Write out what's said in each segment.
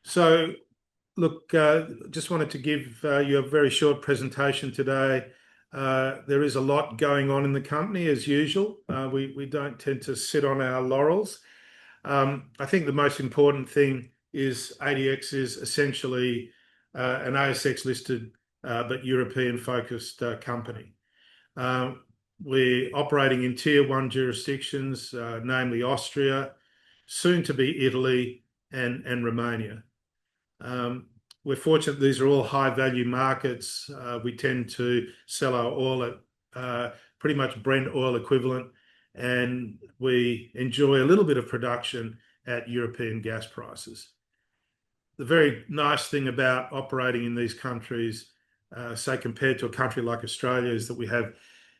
So, look, just wanted to give you a very short presentation today. There is a lot going on in the company as usual. We don't tend to sit on our laurels. I think the most important thing is ADX is essentially an ASX listed but European focused company. We're operating in tier 1 jurisdictions, namely Austria, soon to be Italy and Romania. We're fortunate these are all high value markets. We tend to sell our oil at pretty much Brent oil equivalent, and we enjoy a little bit of production at European gas prices. The very nice thing about operating in these countries, say compared to a country like Australia, is that we have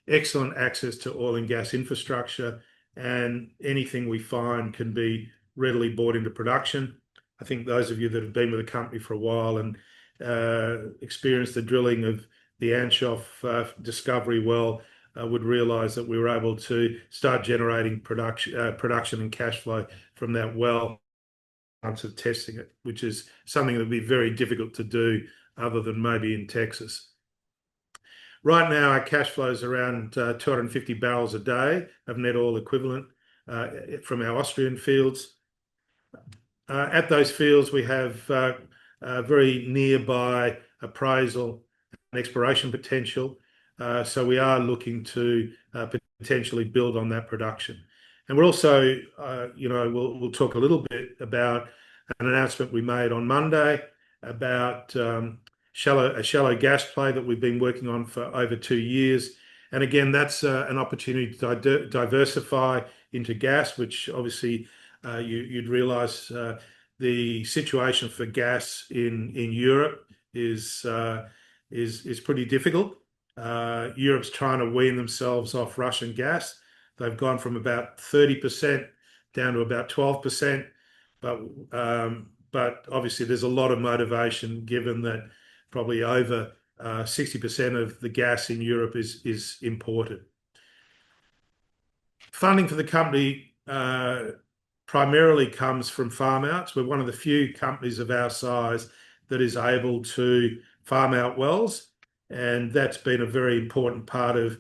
excellent access to oil and gas infrastructure, and anything we find can be readily brought into production. I think those of you that have been with the company for a while and experienced the drilling of the Anshoff discovery well would realise that we were able to start generating production and cash flow from that well after testing it, which is something that would be very difficult to do other than maybe in Texas. Right now, our cash flow is around 250 barrels a day of net oil equivalent from our Austrian fields. At those fields, we have very nearby appraisal and exploration potential. So we are looking to potentially build on that production. And we're also, we'll talk a little bit about an announcement we made on Monday about a shallow gas play that we've been working on for over 2 years. And again, that's an opportunity to diversify into gas, which obviously you'd realise the situation for gas in Europe is pretty difficult. Europe's trying to wean themselves off Russian gas. They've gone from about 30% down to about 12%, but obviously there's a lot of motivation given that probably over 60% of the gas in Europe is imported. Funding for the company primarily comes from farm outs. We're one of the few companies of our size that is able to farm out wells, and that's been a very important part of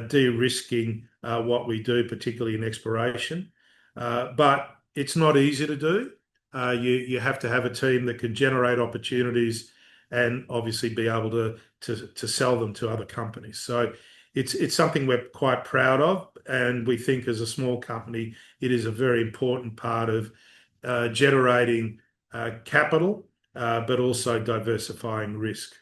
de-risking what we do, particularly in exploration. But it's not easy to do. You have to have a team that can generate opportunities and obviously be able to sell them to other companies. So it's something we're quite proud of, and we think as a small company, it is a very important part of generating capital, but also diversifying risk.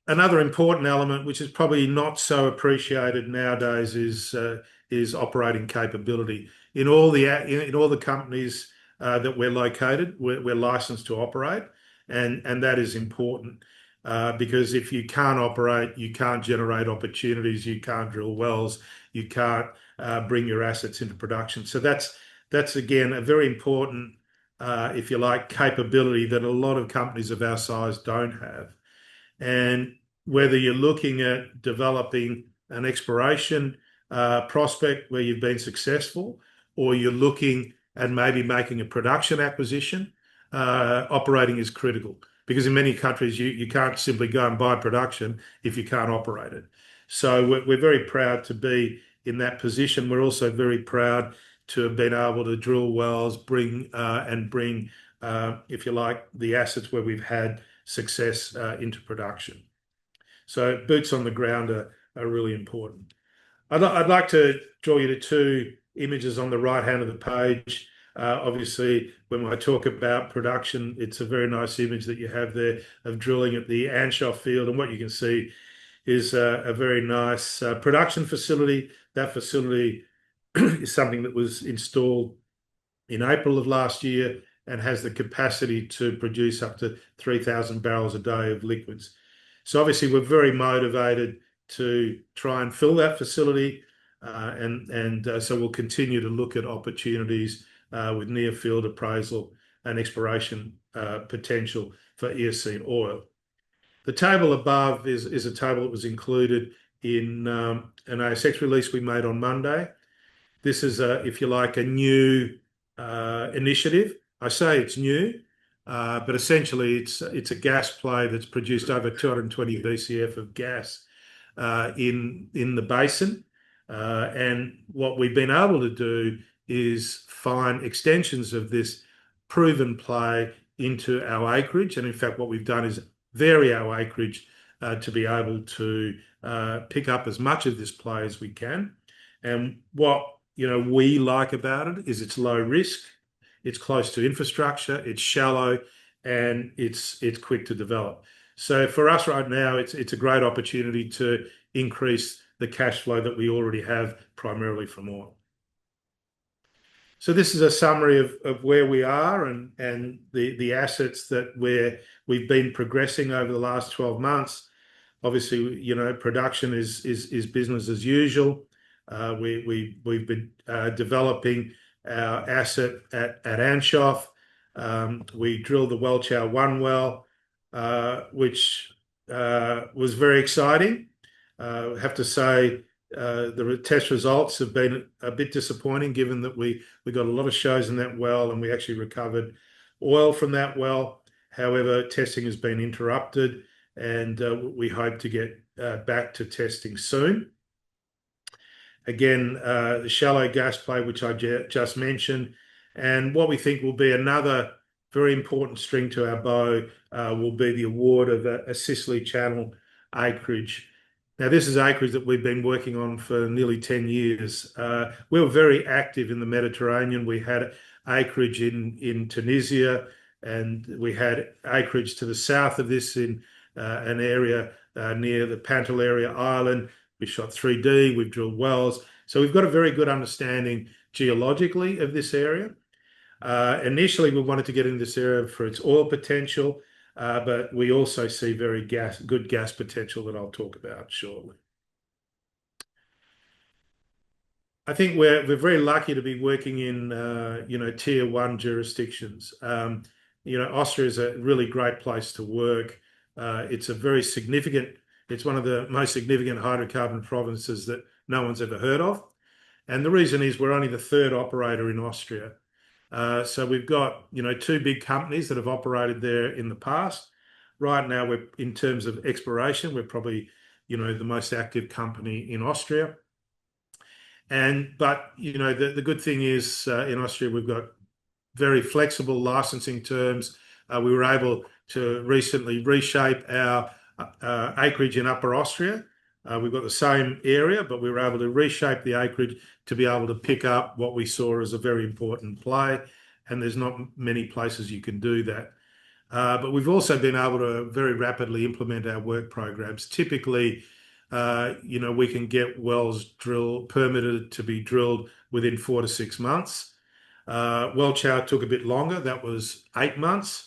Another important element, which is probably not so appreciated nowadays, is operating capability. In all the companies that we're located, we're licensed to operate, and that is important. Because if you can't operate, you can't generate opportunities, you can't drill wells, you can't bring your assets into production. So that's again a very important, if you like, capability that a lot of companies of our size don't have. And whether you're looking at developing an exploration prospect where you've been successful, or you're looking at maybe making a production acquisition, operating is critical. Because in many countries, you can't simply go and buy production if you can't operate it. So we're very proud to be in that position. We're also very proud to have been able to drill wells, bring, if you like, the assets where we've had success into production. So boots on the ground are really important. I'd like to draw you to 2 images on the right hand of the page. Obviously, when I talk about production, it's a very nice image that you have there of drilling at the Anshoff field. And what you can see is a very nice production facility. That facility is something that was installed in April of last year and has the capacity to produce up to 3,000 barrels a day of liquids. So obviously, we're very motivated to try and fill that facility. So we'll continue to look at opportunities with near field appraisal and exploration potential for Eocene oil. The table above is a table that was included in an ASX release we made on Monday. This is, if you like, a new initiative. I say it's new, but essentially it's a gas play that's produced over 220 BCF of gas in the basin. And what we've been able to do is find extensions of this proven play into our acreage. And in fact, what we've done is vary our acreage to be able to pick up as much of this play as we can. And what we like about it is it's low risk, it's close to infrastructure, it's shallow, and it's quick to develop. So for us right now, it's a great opportunity to increase the cash flow that we already have primarily from oil. So this is a summary of where we are and the assets that we've been progressing over the last 12 months. Obviously, production is business as usual. We've been developing our asset at Anshoff. We drilled the Welchow-1 well, which was very exciting. I have to say the test results have been a bit disappointing, given that we got a lot of shows in that well and we actually recovered oil from that well. However, testing has been interrupted, and we hope to get back to testing soon. Again, the shallow gas play, which I just mentioned, and what we think will be another very important string to our bow will be the award of a Sicily Channel acreage. Now, this is acreage that we've been working on for nearly 10 years. We were very active in the Mediterranean. We had acreage in Tunisia, and we had acreage to the south of this in an area near the Pantelleria Island. We shot 3D, we've drilled wells. So we've got a very good understanding geologically of this area. Initially, we wanted to get into this area for its oil potential, but we also see very good gas potential that I'll talk about shortly. I think we're very lucky to be working in tier one jurisdictions. Austria is a really great place to work. It's one of the most significant hydrocarbon provinces that no one's ever heard of. And the reason is we're only the third operator in Austria. So we've got, two big companies that have operated there in the past. Right now, in terms of exploration, we're probably, the most active company in Austria. But the good thing is in Austria, we've got very flexible licensing terms. We were able to recently reshape our acreage in Upper Austria. We've got the same area, but we were able to reshape the acreage to be able to pick up what we saw as a very important play. And there's not many places you can do that. But we've also been able to very rapidly implement our work programs. Typically, we can get wells permitted to be drilled within 4 to 6 months. Welchow took a bit longer. That was 8 months.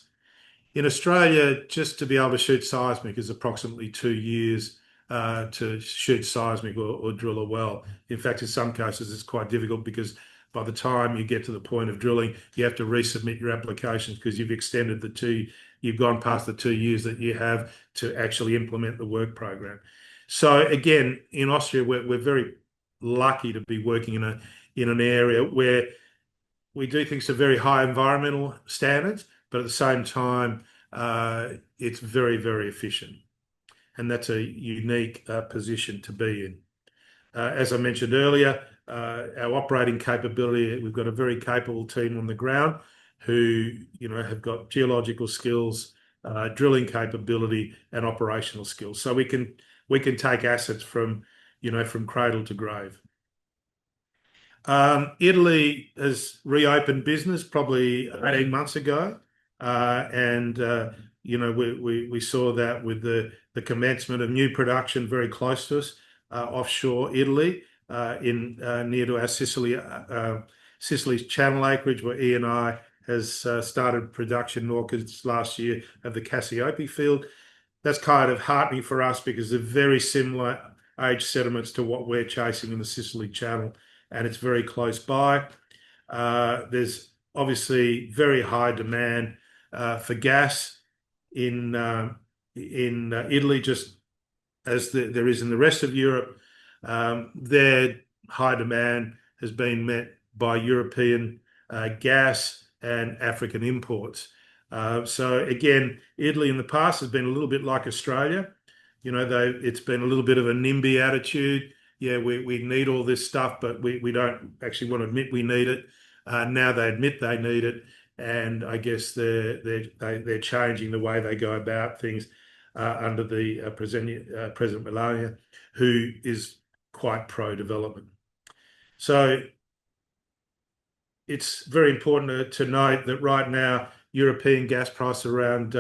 In Australia, just to be able to shoot seismic is approximately 2 years to shoot seismic or drill a well. In fact, in some cases, it's quite difficult because by the time you get to the point of drilling, you have to resubmit your applications because you've gone past the 2 years that you have to actually implement the work program. So again, in Austria, we're very lucky to be working in an area where we do things to very high environmental standards, but at the same time, it's very, very efficient. And that's a unique position to be in. As I mentioned earlier, our operating capability, we've got a very capable team on the ground who, have got geological skills, drilling capability, and operational skills. So we can take assets from cradle to grave. Italy has reopened business probably 18 months ago. We saw that with the commencement of new production very close to us, offshore Italy, near to our Sicily Channel acreage, where Eni has started production in August last year of the Cassiope field. That's kind of heartening for us because they're very similar age sediments to what we're chasing in the Sicily Channel, and it's very close by. There's obviously very high demand for gas in Italy, just as there is in the rest of Europe. Their high demand has been met by European gas, and African imports. So again, Italy in the past has been a little bit like Australia. It's been a little bit of a NIMBY attitude. Yeah, we need all this stuff, but we don't actually want to admit we need it. Now they admit they need it, and I guess they're changing the way they go about things under the President Melania, who is quite pro-development. So it's very important to note that right now European gas price around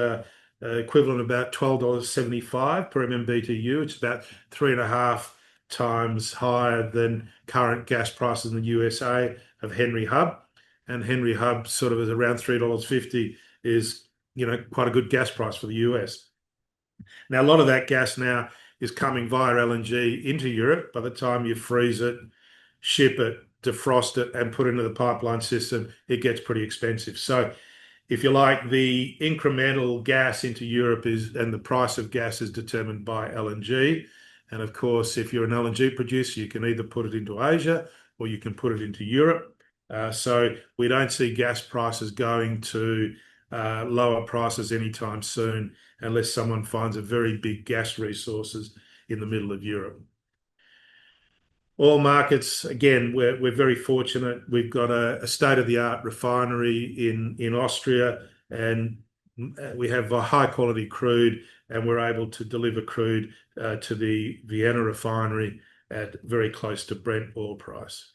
equivalent about $12.75 per MMBTU. It's about 3.5 times higher than current gas prices in the USA of Henry Hub, and Henry Hub sort of is around $3.50 is quite a good gas price for the US. Now a lot of that gas now is coming via LNG into Europe. By the time you freeze it, ship it, defrost it, and put it into the pipeline system, it gets pretty expensive. So if you like, the incremental gas into Europe and the price of gas is determined by LNG. And of course, if you're an LNG producer, you can either put it into Asia or you can put it into Europe. So we don't see gas prices going to lower prices anytime soon unless someone finds a very big gas resources in the middle of Europe. Oil markets, again, we're very fortunate. We've got a state-of-the-art refinery in Austria, and we have a high-quality crude, and we're able to deliver crude to the Vienna refinery at very close to Brent oil price.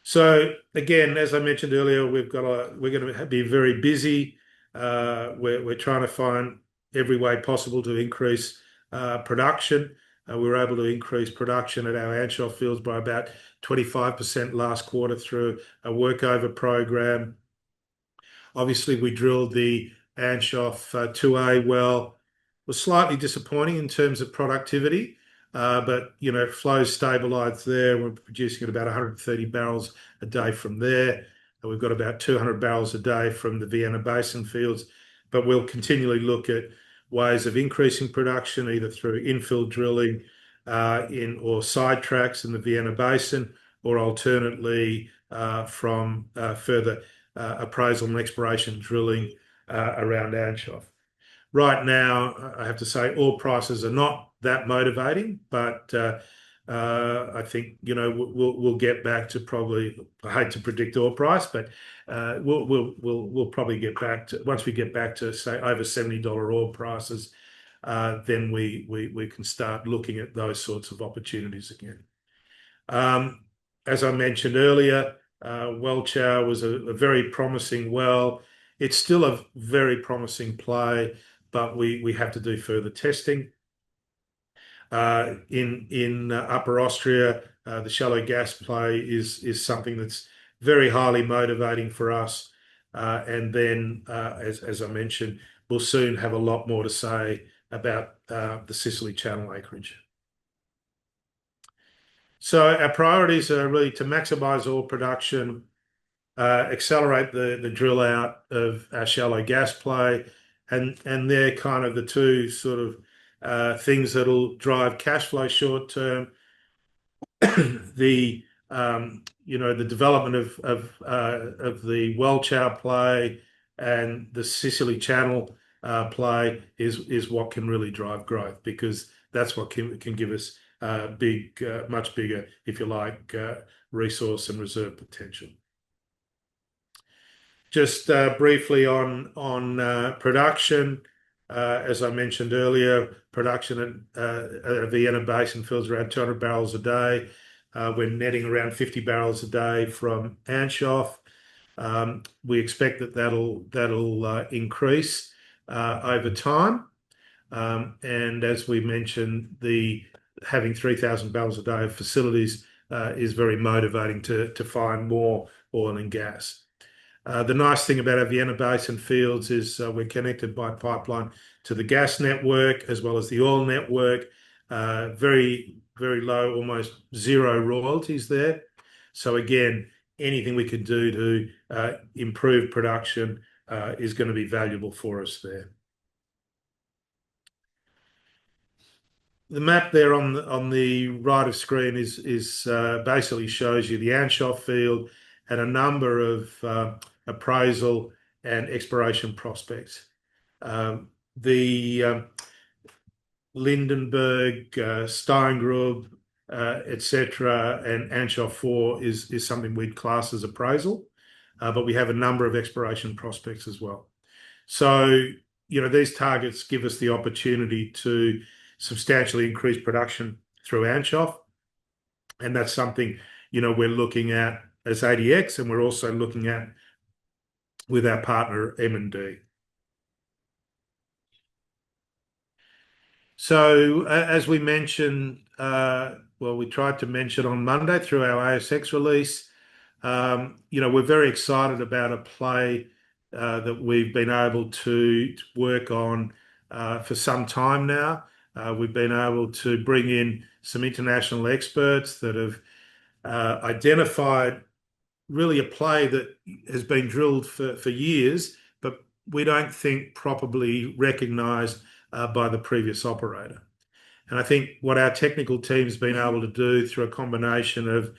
So again, as I mentioned earlier, we're going to be very busy. We're trying to find every way possible to increase production. We were able to increase production at our Anshoff fields by about 25% last quarter through a workover program. Obviously, we drilled the Anshoff 2A well. It was slightly disappointing in terms of productivity, but flows stabilised there. We're producing at about 130 barrels a day from there. And we've got about 200 barrels a day from the Vienna Basin fields, but we'll continually look at ways of increasing production, either through infill drilling or sidetracks in the Vienna Basin, or alternately from further appraisal and exploration drilling around Anshoff. Right now, I have to say, oil prices are not that motivating, but I think we'll get back to probably. I hate to predict oil price, but we'll probably get back to, once we get back to say over $70 oil prices, then we can start looking at those sorts of opportunities again. As I mentioned earlier, Welchow was a very promising well. It's still a very promising play, but we have to do further testing. In Upper Austria, the shallow gas play is something that's very highly motivating for us. And then, as I mentioned, we'll soon have a lot more to say about the Sicily Channel acreage. So our priorities are really to maximise oil production, accelerate the drill out of our shallow gas play, and they're kind of the two sort of things that'll drive cash flow short term. The the development of the Welchow play and the Sicily Channel play is what can really drive growth, because that's what can give us much bigger, if you like, resource and reserve potential. Just briefly on production, as I mentioned earlier, production at Vienna Basin fields around 200 barrels a day. We're netting around 50 barrels a day from Anshoff. We expect that'll increase over time. And as we mentioned, having 3,000 barrels a day of facilities is very motivating to find more oil and gas. The nice thing about our Vienna Basin fields is we're connected by pipeline to the gas network as well as the oil network. Very, very low, almost zero royalties there. So again, anything we could do to improve production is going to be valuable for us there. The map there on the right of screen is basically shows you the Anshoff field and a number of appraisal and exploration prospects. The Lindenberg, Steingrub, etc., and Anshoff 4 is something we'd class as appraisal, but we have a number of exploration prospects as well. So, these targets give us the opportunity to substantially increase production through Anshoff, and that's something, we're looking at as ADX, and we're also looking at with our partner M&D. So, as we mentioned, we tried to mention on Monday through our ASX release, we're very excited about a play that we've been able to work on for some time now. We've been able to bring in some international experts that have identified really a play that has been drilled for years, but we don't think properly recognised by the previous operator. And I think what our technical team's been able to do through a combination of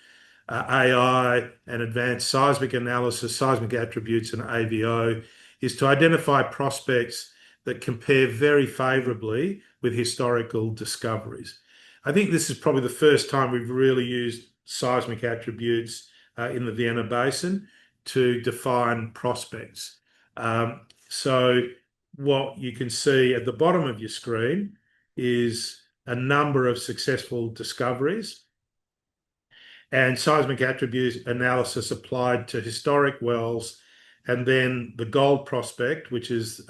AI and advanced seismic analysis, seismic attributes, and AVO is to identify prospects that compare very favourably with historical discoveries. I think this is probably the first time we've really used seismic attributes in the Vienna Basin to define prospects. So what you can see at the bottom of your screen is a number of successful discoveries and seismic attribute analysis applied to historic wells, and then the gold prospect, which is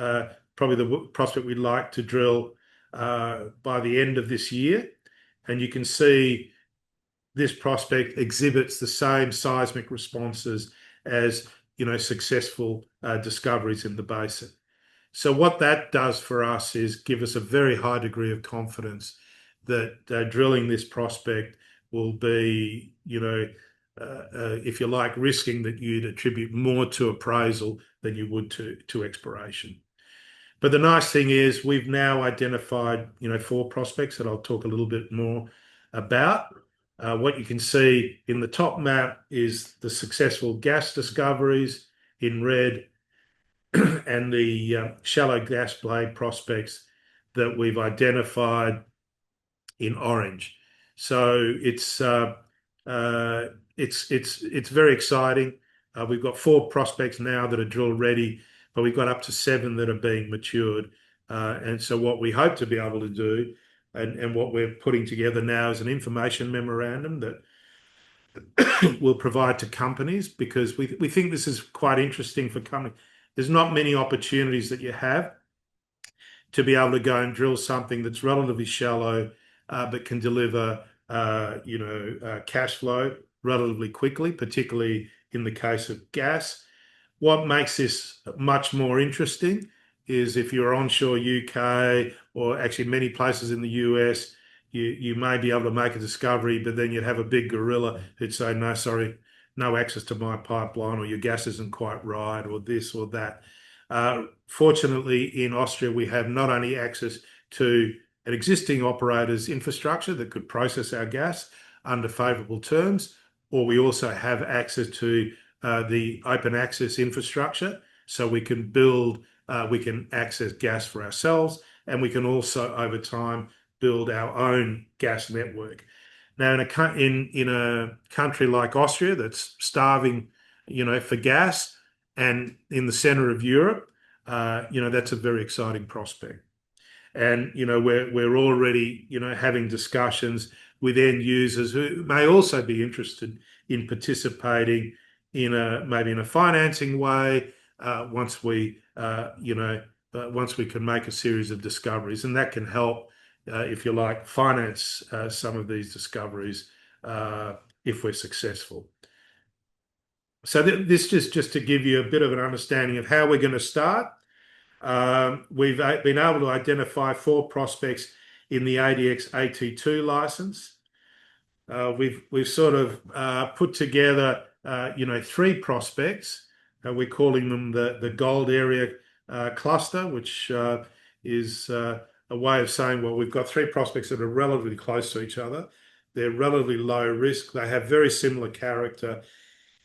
probably the prospect we'd like to drill by the end of this year. And you can see this prospect exhibits the same seismic responses as successful discoveries in the basin. So what that does for us is give us a very high degree of confidence that drilling this prospect will be, if you like, risking that you'd attribute more to appraisal than you would to exploration. But the nice thing is we've now identified, 4 prospects that I'll talk a little bit more about. What you can see in the top map is the successful gas discoveries in red and the shallow gas blade prospects that we've identified in orange. So it's very exciting. We've got 4 prospects now that are drill ready, but we've got up to 7 that are being matured. And so what we hope to be able to do, and what we're putting together now, is an information memorandum that we'll provide to companies, because we think this is quite interesting for companies. There's not many opportunities that you have to be able to go and drill something that's relatively shallow, but can deliver, cash flow relatively quickly, particularly in the case of gas. What makes this much more interesting is if you're onshore UK, or actually many places in the US, you may be able to make a discovery, but then you'd have a big gorilla who'd say, no, sorry, no access to my pipeline, or your gas isn't quite right, or this or that. Fortunately, in Austria, we have not only access to an existing operator's infrastructure that could process our gas under favourable terms, or we also have access to the open access infrastructure, so we can access gas for ourselves, and we can also, over time, build our own gas network. Now, in a country like Austria that's starving, for gas, and in the centre of Europe, that's a very exciting prospect. And we're already having discussions with end users who may also be interested in participating maybe in a financing way once we can make a series of discoveries, and that can help, if you like, finance some of these discoveries if we're successful. So this is just to give you a bit of an understanding of how we're going to start. We've been able to identify 4 prospects in the ADX AT2 license. We've sort of put together 3 prospects. We're calling them the gold area cluster, which is a way of saying, well, we've got 3 prospects that are relatively close to each other. They're relatively low risk. They have very similar character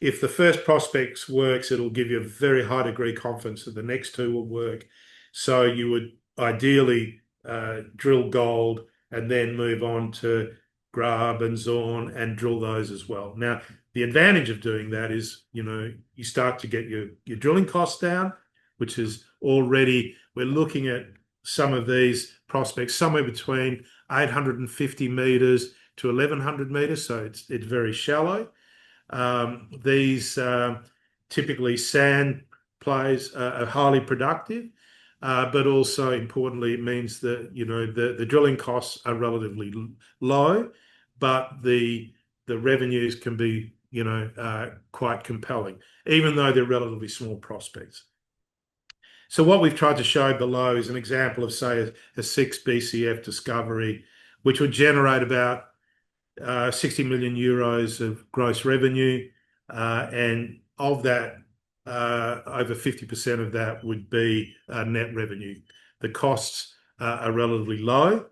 if the first prospect works, it'll give you a very high degree of confidence that the next two will work. So you would ideally drill gold and then move on to Grab and Zorn and drill those as well. Now, the advantage of doing that is, you start to get your drilling costs down, which is already, we're looking at some of these prospects somewhere between 850 meters to 1100 meters, so it's very shallow. These typically sand plays are highly productive, but also importantly, it means that the drilling costs are relatively low, but the revenues can be quite compelling, even though they're relatively small prospects. So what we've tried to show below is an example of, say, a 6 BCF discovery, which would generate about 60 million euros of gross revenue, and of that, over 50% of that would be net revenue. The costs are relatively low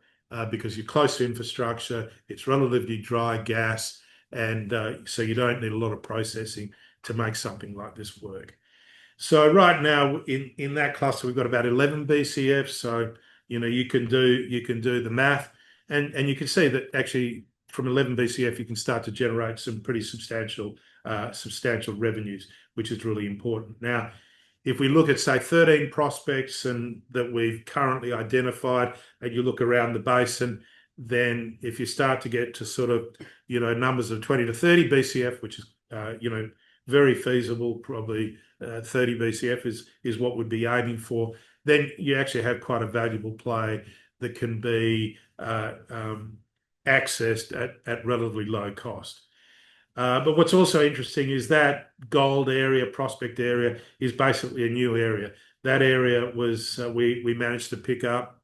because you're close to infrastructure, it's relatively dry gas, and so you don't need a lot of processing to make something like this work. So right now in that cluster we've got about 11 BCF. So you can do the math, and you can see that actually from 11 BCF you can start to generate some pretty substantial revenues, which is really important. Now, if we look at, say, 13 prospects and that we've currently identified, and you look around the basin, then if you start to get to sort of numbers of 20 to 30 BCF, which is very feasible, probably 30 BCF is what we'd be aiming for, then you actually have quite a valuable play that can be accessed at relatively low cost. But what's also interesting is that gold area, prospect area, is basically a new area. That area was we managed to pick up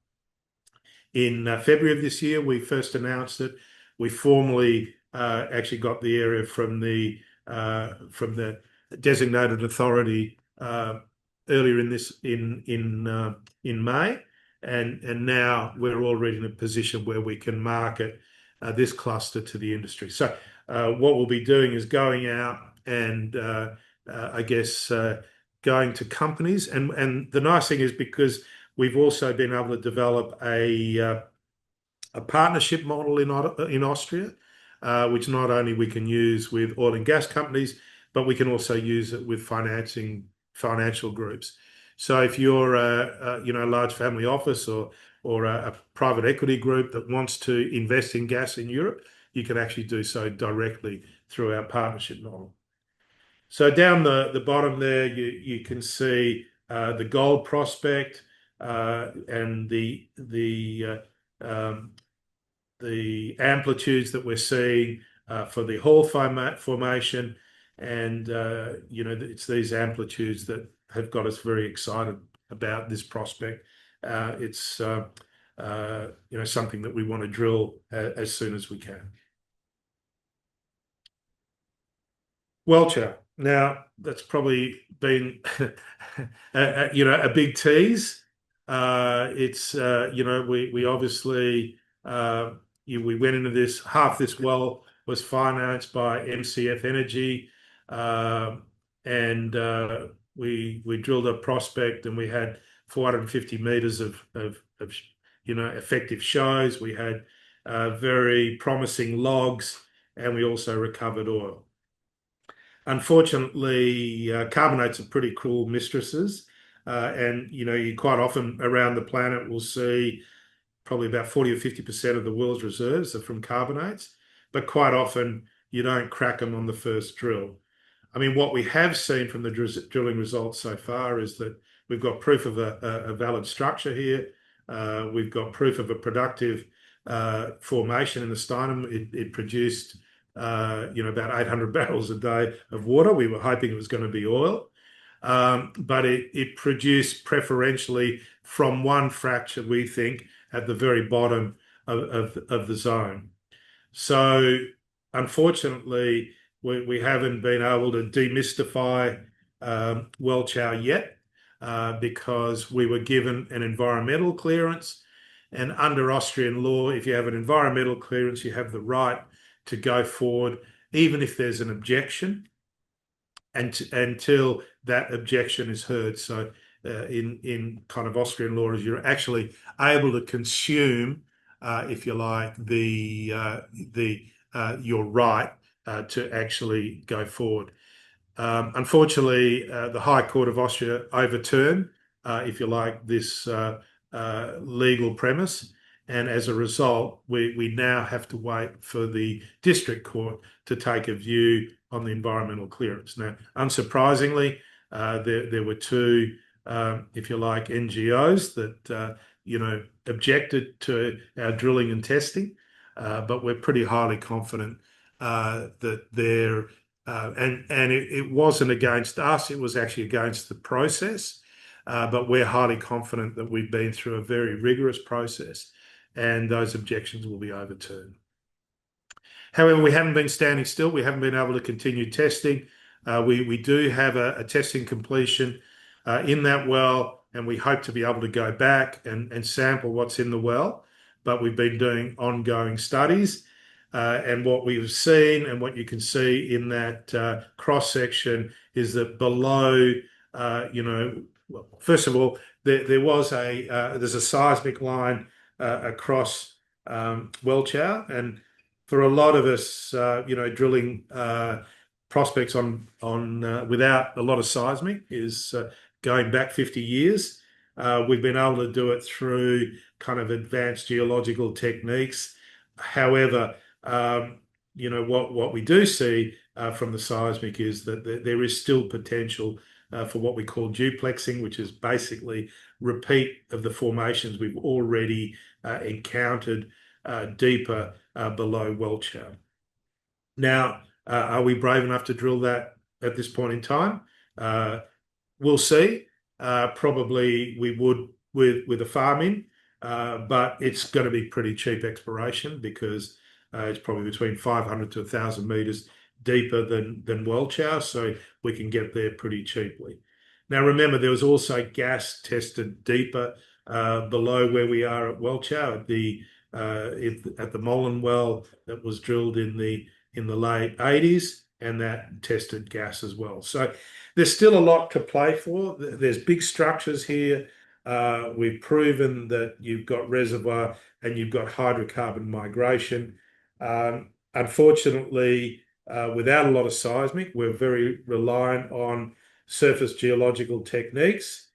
in February of this year. We first announced it. We formally actually got the area from the designated authority earlier in May, and now we're already in a position where we can market this cluster to the industry. So what we'll be doing is going out and going to companies, and the nice thing is, because we've also been able to develop a partnership model in Austria, which not only we can use with oil and gas companies, but we can also use it with financial groups. So if you're a large family office or a private equity group that wants to invest in gas in Europe, you can actually do so directly through our partnership model. So down the bottom there, you can see the gold prospect and the amplitudes that we're seeing for the Hall formation, and it's these amplitudes that have got us very excited about this prospect. It's something that we want to drill as soon as we can. Welcher. Now, that's probably been a big tease. It's we obviously we went into this, half this well was financed by MCF Energy, and we drilled a prospect, and we had 450 meters of effective shows. We had very promising logs, and we also recovered oil. Unfortunately, carbonates are pretty cruel mistresses, and you quite often around the planet will see probably about 40 or 50% of the world's reserves are from carbonates, but quite often you don't crack them on the first drill. I mean, what we have seen from the drilling results so far is that we've got proof of a valid structure here. We've got proof of a productive formation in the Steinem. It produced about 800 barrels a day of water. We were hoping it was going to be oil, but it produced preferentially from one fracture, we think, at the very bottom of the zone. So unfortunately, we haven't been able to demystify Welcher yet, because we were given an environmental clearance, and under Austrian law, if you have an environmental clearance, you have the right to go forward even if there's an objection. until that objection is heard. So in kind of Austrian law, is you're actually able to consume, if you like, your right to actually go forward. Unfortunately, the High Court of Austria overturned, if you like, this legal premise. And as a result, we now have to wait for the district court to take a view on the environmental clearance. Now, unsurprisingly, there were two, if you like, NGOs that objected to our drilling and testing, but we're pretty highly confident that they're and it wasn't against us; it was actually against the process. But we're highly confident that we've been through a very rigorous process, and those objections will be overturned. However, we haven't been standing still. We haven't been able to continue testing. We do have a testing completion in that well, and we hope to be able to go back and sample what's in the well. But we've been doing ongoing studies. And what we've seen and what you can see in that cross section is that below, well, first of all, there's a seismic line across Welchow, and for a lot of us, drilling prospects on without a lot of seismic is going back 50 years. We've been able to do it through kind of advanced geological techniques. However, what we do see from the seismic is that there is still potential for what we call duplexing, which is basically repeat of the formations we've already encountered deeper below Welchow. Now, are we brave enough to drill that at this point in time? We'll see. Probably we would with a farm-in, but it's going to be pretty cheap exploration because it's probably between 500 to 1,000 meters deeper than Welchow, so we can get there pretty cheaply. Now, remember, there was also gas tested deeper below where we are at Welchow at the Mollin well that was drilled in the late 80s, and that tested gas as well. So there's still a lot to play for. There's big structures here. We've proven that you've got reservoir and you've got hydrocarbon migration. Unfortunately, without a lot of seismic, we're very reliant on surface geological techniques.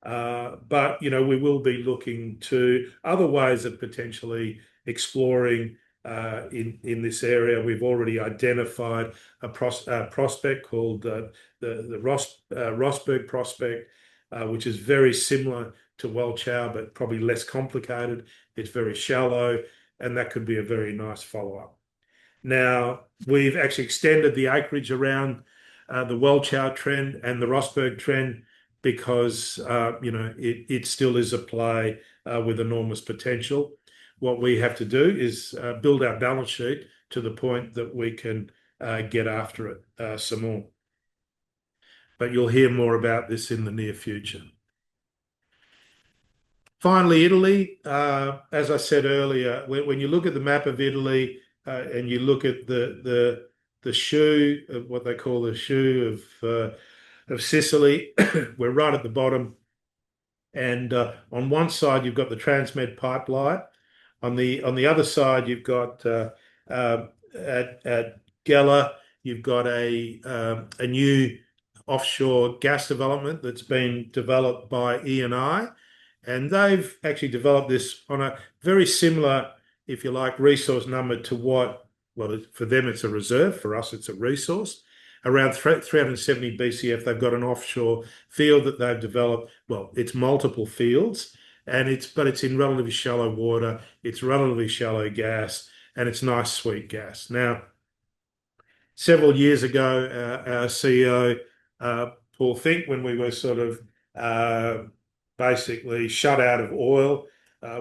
But we will be looking to other ways of potentially exploring in this area. We've already identified a prospect called the Rosberg prospect, which is very similar to Welchow, but probably less complicated. It's very shallow, and that could be a very nice follow-up. Now, we've actually extended the acreage around the Welchow trend and the Rosberg trend because it still is a play with enormous potential. What we have to do is build our balance sheet to the point that we can get after it some more. But you'll hear more about this in the near future. Finally, Italy. As I said earlier, when you look at the map of Italy and you look at the shoe of what they call the shoe of Sicily, we're right at the bottom. And on one side, you've got the Transmed pipeline. On the other side, you've got at Gela, you've got a new offshore gas development that's been developed by Eni, and they've actually developed this on a very similar, if you like, resource number to what, well, for them it's a reserve, for us it's a resource. Around 370 BCF, they've got an offshore field that they've developed. Well, it's multiple fields, but it's in relatively shallow water, it's relatively shallow gas, and it's nice sweet gas. Now, several years ago, our CEO, Paul Fink, when we were sort of basically shut out of oil,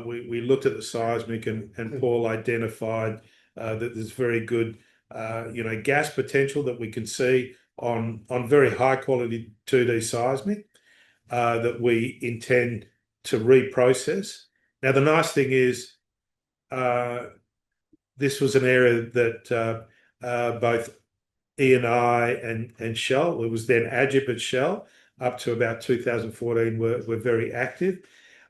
we looked at the seismic and Paul identified that there's very good gas potential that we can see on very high quality 2D seismic that we intend to reprocess. Now, the nice thing is this was an area that both E&I and Shell. It was then Agip at Shell up to about 2014 were very active.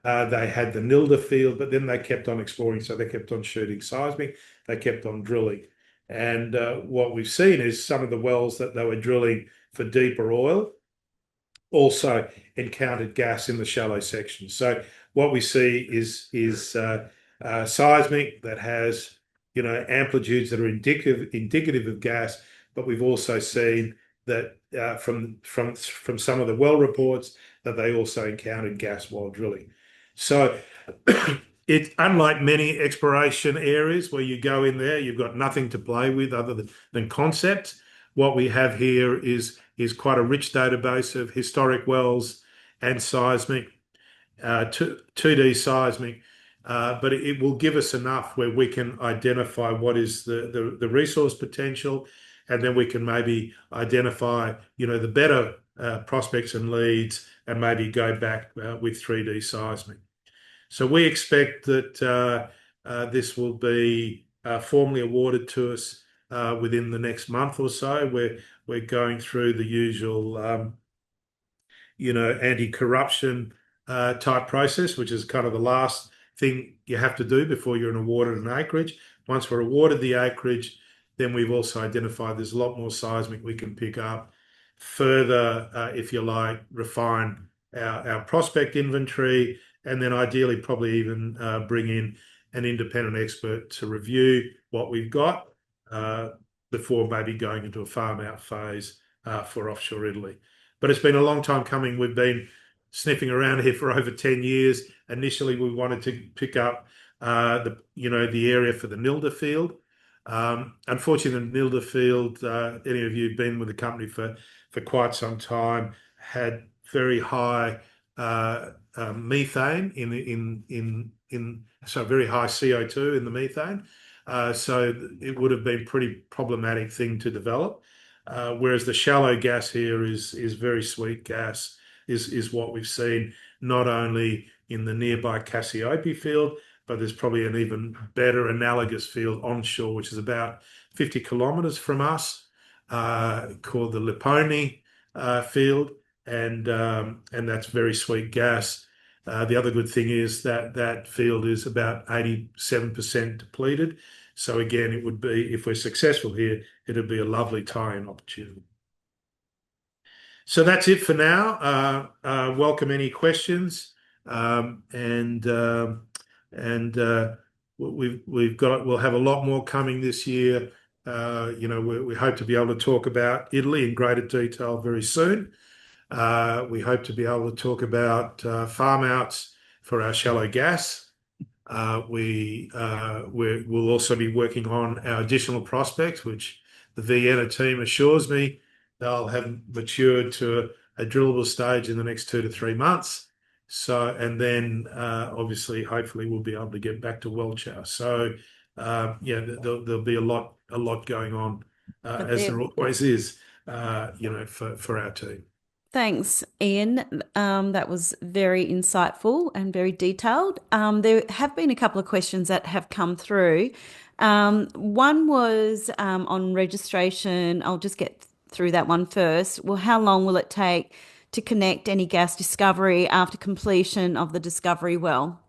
They had the Nilda field, but then they kept on exploring. So they kept on shooting seismic. They kept on drilling. And what we've seen is some of the wells that they were drilling for deeper oil also encountered gas in the shallow section. So what we see is seismic that has amplitudes that are indicative of gas, but we've also seen that from some of the well reports that they also encountered gas while drilling. So it's unlike many exploration areas where you go in there, you've got nothing to play with other than concepts. What we have here is quite a rich database of historic wells and seismic, 2D seismic, but it will give us enough where we can identify what is the resource potential, and then we can maybe identify the better prospects and leads, and maybe go back with 3D seismic. So we expect that this will be formally awarded to us within the next month or so. We're going through the usual, anti-corruption type process, which is kind of the last thing you have to do before you're awarded an acreage. Once we're awarded the acreage, then we've also identified there's a lot more seismic we can pick up, further, if you like, refine our prospect inventory, and then ideally probably even bring in an independent expert to review what we've got before maybe going into a farm out phase for offshore Italy. But it's been a long time coming. We've been sniffing around here for over 10 years. Initially, we wanted to pick up the area for the Nilda field. Unfortunately, the Nilda field, any of you who've been with the company for quite some time, had very high methane so very high CO2 in the methane. So it would have been a pretty problematic thing to develop. Whereas the shallow gas here is very sweet gas, is what we've seen not only in the nearby Cassiope field, but there's probably an even better analogous field onshore, which is about 50 kilometres from us, called the Liponi field, and that's very sweet gas. The other good thing is that field is about 87% depleted. So again, it would be, if we're successful here, it'd be a lovely tie-in opportunity. So that's it for now. Welcome any questions, we'll have a lot more coming this year. We hope to be able to talk about Italy in greater detail very soon. We hope to be able to talk about farm outs for our shallow gas. We'll also be working on our additional prospects, which the Vienna team assures me they'll have matured to a drillable stage in the next 2 to 3 months. So, and then obviously, hopefully, we'll be able to get back to well chow. So, there'll be a lot going on, as there always is, for our team. Thanks, Ian. That was very insightful and very detailed. There have been a couple of questions that have come through. One was on registration. I'll just get through that one first. Well, how long will it take to connect any gas discovery after completion of the discovery well?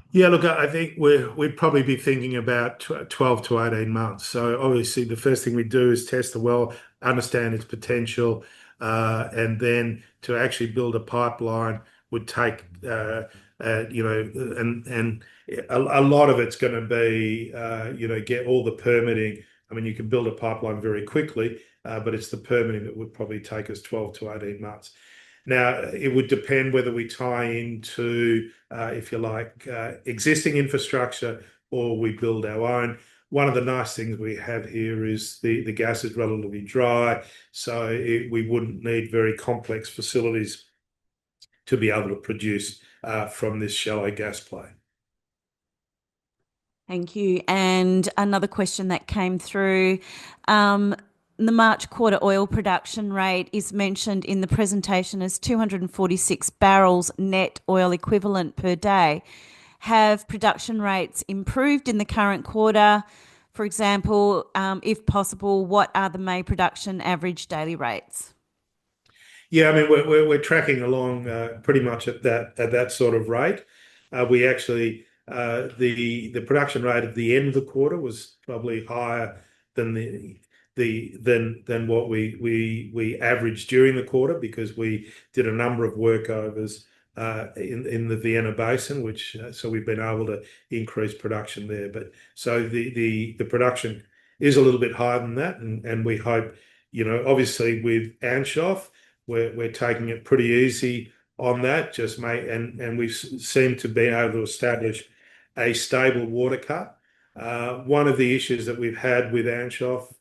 Yeah, look, I think we'd probably be thinking about 12 to 18 months. So obviously, the first thing we do is test the well, understand its potential, and then to actually build a pipeline would take, and a lot of it's going to be, get all the permitting. I mean, you can build a pipeline very quickly, but it's the permitting that would probably take us 12 to 18 months. Now, it would depend whether we tie into, if you like, existing infrastructure or we build our own. One of the nice things we have here is the gas is relatively dry, so we wouldn't need very complex facilities to be able to produce from this shallow gas play. Thank you. And another question that came through. The March quarter oil production rate is mentioned in the presentation as 246 barrels net oil equivalent per day. Have production rates improved in the current quarter For example, if possible, what are the May production average daily rates? Yeah, I mean, we're tracking along pretty much at that sort of rate. We actually the production rate at the end of the quarter was probably higher than than what we averaged during the quarter, because we did a number of workovers in the Vienna Basin, which so we've been able to increase production there. But so the production is a little bit higher than that, and we hope, obviously with Anshoff, we're taking it pretty easy on that, and we seem to be able to establish a stable water cut. One of the issues that we've had with Anshoff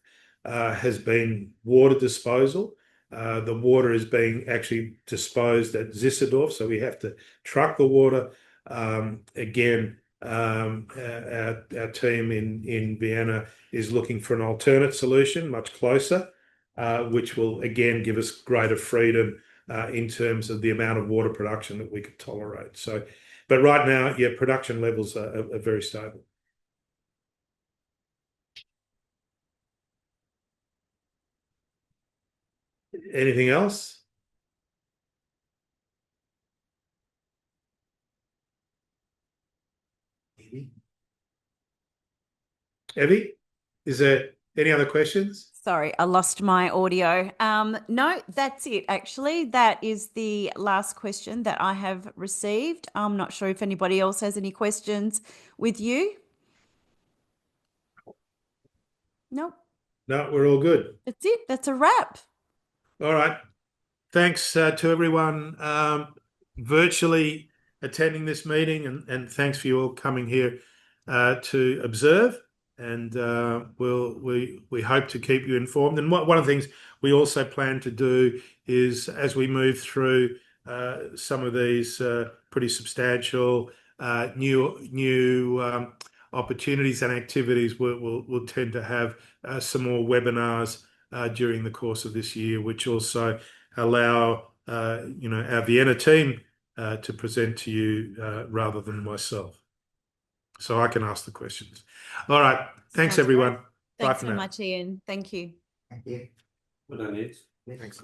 has been water disposal. The water is being actually disposed at Zissendorf, so we have to truck the water. Again, our team in Vienna is looking for an alternate solution, much closer, which will again give us greater freedom in terms of the amount of water production that we could tolerate. But right now, yeah, production levels are very stable. Anything else? Evie, is there any other questions? Sorry, I lost my audio. No, that's it, actually. That is the last question that I have received. I'm not sure if anybody else has any questions with you. Nope. No, we're all good. That's it. That's a wrap. All right. Thanks to everyone virtually attending this meeting, and thanks for you all coming here to observe. And we hope to keep you informed. And one of the things we also plan to do is, as we move through some of these pretty substantial new opportunities and activities, we'll tend to have some more webinars during the course of this year, which also allow our Vienna team to present to you rather than myself, so I can ask the questions. All right. Thanks, Sounds everyone. great. Bye Thanks for so now. much, Ian. Thank you. Thank you. Well done, Ed. Thanks.